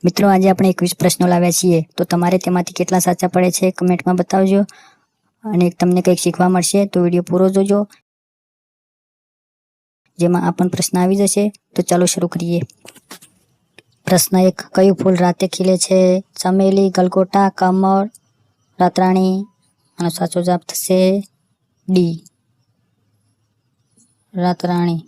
મિત્રો, આજે આપણે 21 પ્રશ્નો લાવ્યા છીએ, તો તમારે તેમાંથી કેટલા સાચા પડે છે કમેન્ટમાં બતાવજો. અને તમને કંઈક શીખવા મળશે તો વિડીયો પૂરો જોજો, જેમાં આ પણ પ્રશ્ન આવી જશે. તો ચાલો શરૂ કરીએ. પ્રશ્ન 1. કયું ફૂલ રાતે ખીલે છે? ચમેલી, ગલગોટા, કમળ, રાતરાણી? આનો સાચો જવાબ થશે ડી, રાતરાણી.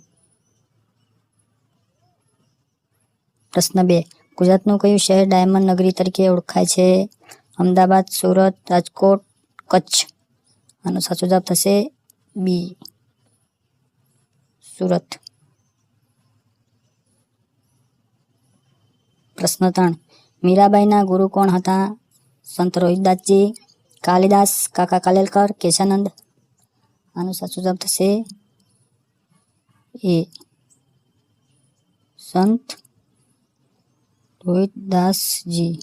પ્રશ્ન 2. ગુજરાતનું કયું શહેર ડાયમંડ નગરી તરીકે ઓળખાય છે? અમદાવાદ, સુરત, રાજકોટ, કચ્છ? આનો સાચો જવાબ થશે બી, સુરત. પ્રશ્ન 3. મીરાબાઈના ગુરુ કોણ હતા? સંત રોહિદાસજી, કાલિદાસ, કાકા કાલેલકર, કેશાનંદ? આનો સાચો જવાબ થશે એ, સંત રોહિદાસજી.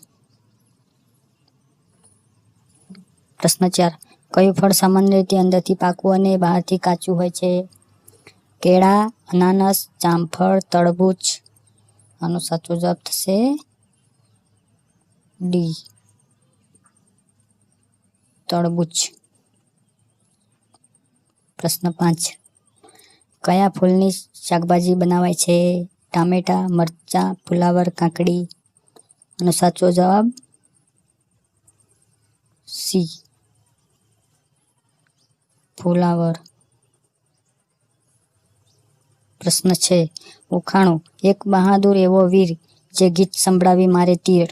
પ્રશ્ન 4. કયું ફળ સામાન્ય રીતે અંદરથી પાકું અને બહારથી કાચું હોય છે? કેળા, અનાનસ, જામફળ, તરબૂચ? આનો સાચો જવાબ થશે ડી, તરબૂચ. પ્રશ્ન 5. કયા ફૂલની શાકભાજી બનાવાય છે? ટામેટા, મરચાં, ફુલાવર, કાકડી? આનો સાચો જવાબ સી, ફુલાવર. પ્રશ્ન 6. ઉખાણું. એક બહાદુર એવો વીર જે ગીત સંભળાવી મારે તીર.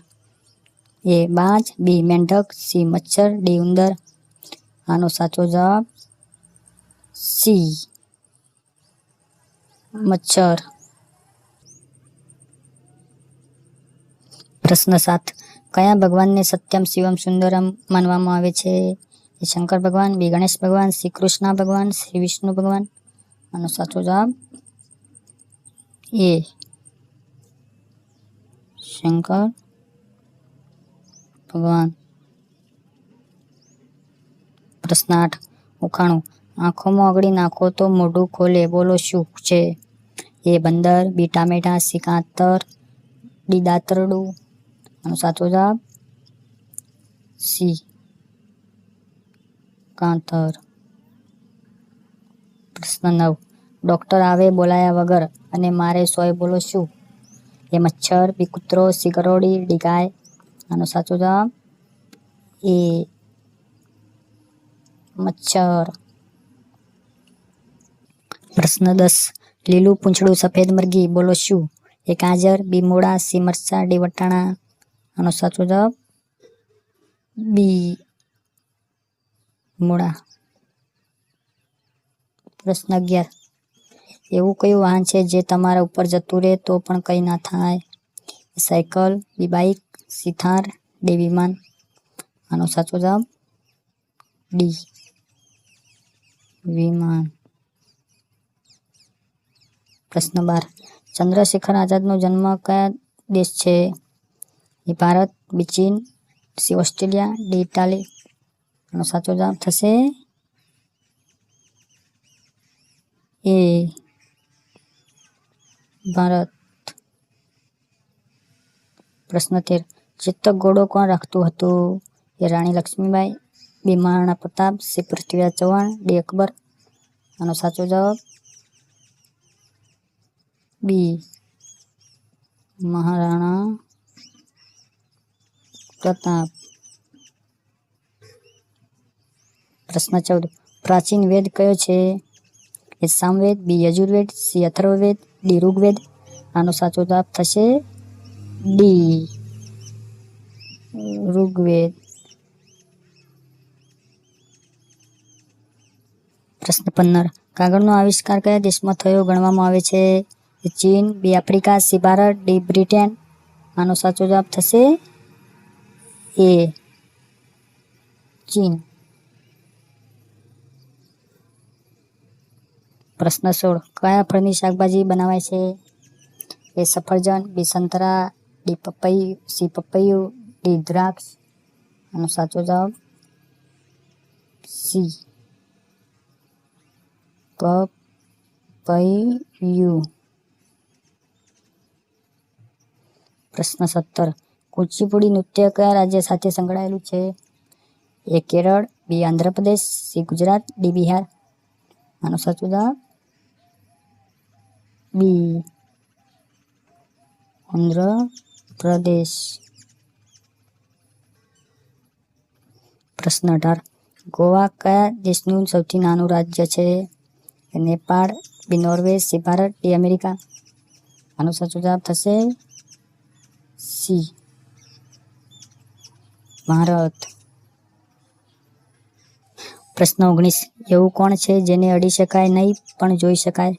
એ બાજ, બી મેંઢક, સી મચ્છર, ડી ઉંદર? આનો સાચો જવાબ સી, મચ્છર. પ્રશ્ન 7. કયા ભગવાનને સત્યમ શિવમ સુંદરમ માનવામાં આવે છે? એ શંકર ભગવાન, બી ગણેશ ભગવાન, શ્રી કૃષ્ણ ભગવાન, શ્રી વિષ્ણુ ભગવાન? આનો સાચો જવાબ એ, શંકર ભગવાન. પ્રશ્ન 8. ઉખાણું. આંખોમાં ઓગળી નાખો તો મોઢું ખોલે, બોલો શું છે? એ બંદર, બી ટામેટા, સી કાતર, ડી દાતરડું? આનો સાચો જવાબ સી, કાંતર. પ્રશ્ન 9. ડોક્ટર આવે બોલાયા વગર અને મારે સોય, બોલો શું? એ મચ્છર, બી કૂતરો, સી ગરોળી, ડી ગાય? આનો સાચો જવાબ એ, મચ્છર. પ્રશ્ન 10. લીલું પૂંછડું સફેદ મરઘી, બોલો શું? એ ગાજર, બી મૂળા, સી મરચાં, ડી વટાણા? આનો સાચો જવાબ બી, મૂળા. પ્રશ્ન 11. એવું કયું વાહન છે જે તમારા ઉપર જતું રહે તો પણ કંઈ ના થાય? સાયકલ, બી બાઇક, સી થાર, ડી વિમાન? આનો સાચો જવાબ ડી, વિમાન. પ્રશ્ન 12. ચંદ્રશેખર આઝાદનો જન્મ કયા દેશ છે? એ ભારત, બી ચીન, સી ઓસ્ટ્રેલિયા, ડી ઇટાલી? આનો સાચો જવાબ થશે એ, ભારત. પ્રશ્ન 13. ચેતક ઘોડો કોણ રાખતું હતું? એ રાણી લક્ષ્મીબાઈ, બી મહારાણા પ્રતાપ, સી પૃથ્વીરાજ ચૌહાણ, ડી અકબર? આનો સાચો જવાબ બી, મહારાણા પ્રતાપ. પ્રશ્ન 14. પ્રાચીન વેદ કયો છે? એ સામવેદ, બી યજુર્વેદ, સી અથર્વવેદ, ડી ઋગ્વેદ? આનો સાચો જવાબ થશે ડી, ઋગ્વેદ. પ્રશ્ન 15. કાગળનો આવિષ્કાર કયા દેશમાં થયો ગણવામાં આવે છે? એ ચીન, B Africa, C Bharat, D Britain? આનો સાચો જવાબ થશે એ, ચીન. પ્રશ્ન 16. કયા ફળની શાકભાજી બનાવાય છે? એ સફરજન, બી સંતરા, ડી પપૈયું, સી પપૈયું, ડી દ્રાક્ષ? આનો સાચો જવાબ સી, પપૈયું. પ્રશ્ન 17. કુચીપુડી નૃત્ય કયા રાજ્ય સાથે સંકળાયેલું છે? એ કેરળ, બી આંધ્રપ્રદેશ, સી ગુજરાત, ડી બિહાર. આનો સાચો જવાબ બી આંધ્રપ્રદેશ. પ્રશ્ન 18. ગોવા કયા દેશનું સૌથી નાનું રાજ્ય છે? Nepal, B Norway, C Bharat, D America. આનો સાચો જવાબ થશે સી ભારત. પ્રશ્ન 19. એવું કોણ છે જેને અડી શકાય નહીં પણ જોઈ શકાય?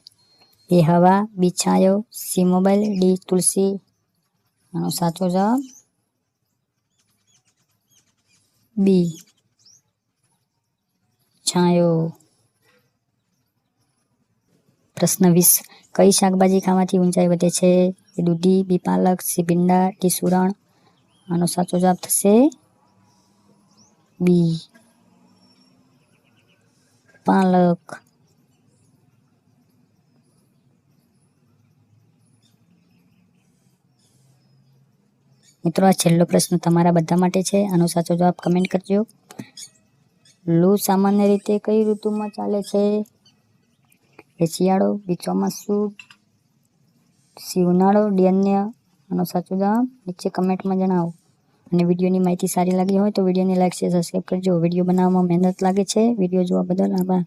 એ હવા, બી છાંયો, સી મોબાઈલ, ડી તુલસી. આનો સાચો જવાબ બી છાંયો. પ્રશ્ન 20. કઈ શાકભાજી ખાવાથી ઊંચાઈ વધે છે? એ દૂધી, બી પાલક, સી ભીંડા, ડી સુરણ. આનો સાચો જવાબ થશે બી પાલક. મિત્રો, આ છેલ્લો પ્રશ્ન તમારા બધા માટે છે. આનો સાચો જવાબ કમેન્ટ કરજો. લૂ સામાન્ય રીતે કઈ ઋતુમાં ચાલે છે? એ શિયાળો, બી ચોમાસું, સી ઉનાળો, ડી અન્ય. આનો સાચો જવાબ નીચે કમેન્ટમાં જણાવો. અને વિડીયોની માહિતી સારી લાગી હોય તો વિડીયોને લાઈક, શેર, સબસ્ક્રાઈબ કરજો. વિડીયો બનાવવામાં મહેનત લાગે છે. વિડીયો જોવા બદલ આભાર.